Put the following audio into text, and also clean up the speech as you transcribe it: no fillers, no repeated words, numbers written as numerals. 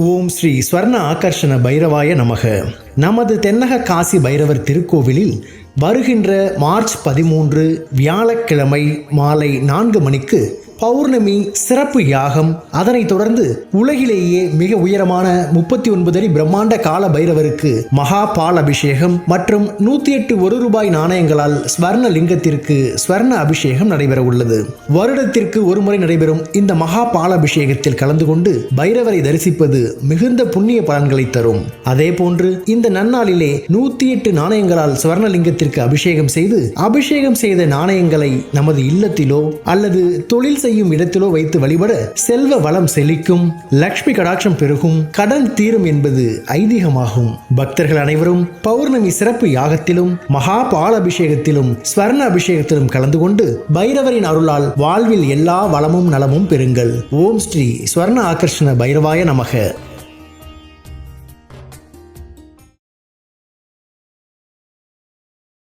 ஓம் ஸ்ரீ ஸ்வர்ண ஆகர்ஷண பைரவாய நமக. நமது தென்னக காசி பைரவர் திருக்கோவிலில் வருகின்ற மார்ச் 13 வியாழக்கிழமை மாலை 4 மணிக்கு பௌர்ணமி சிறப்பு யாகம். அதனைத் தொடர்ந்து உலகிலேயே மிக உயரமான 39 அடி பிரம்மாண்ட கால பைரவருக்கு மகா பால் அபிஷேகம் மற்றும் 108 1 ரூபாய் நாணயங்களால் ஸ்வர்ண லிங்கத்திற்கு ஸ்வர்ண அபிஷேகம் நடைபெற உள்ளது. வருடத்திற்கு ஒரு முறை நடைபெறும் இந்த மகா பால் அபிஷேகத்தில் கலந்து கொண்டு பைரவரை தரிசிப்பது மிகுந்த புண்ணிய பலன்களை தரும். அதே போன்று இந்த நன்னாளிலே 108 நாணயங்களால் ஸ்வர்ண லிங்கத்திற்கு அபிஷேகம் செய்த நாணயங்களை நமது இல்லத்திலோ அல்லது தொழில் செய்யும் இடத்திலோ வைத்து வழிபட செல்வ வளம் செழிக்கும், லக்ஷ்மி கடாட்சம் பெருகும், கடன் தீரும் என்பது ஐதீகமாகும். பக்தர்கள் அனைவரும் பௌர்ணமி சிறப்பு யாகத்திலும் மகா பால் அபிஷேகத்திலும் ஸ்வர்ண அபிஷேகத்திலும் கலந்து கொண்டு பைரவரின் அருளால் வாழ்வில் எல்லா வளமும் நலமும் பெறுங்கள். ஓம் ஸ்ரீ ஸ்வர்ண ஆகர்ஷண பைரவாய நமக.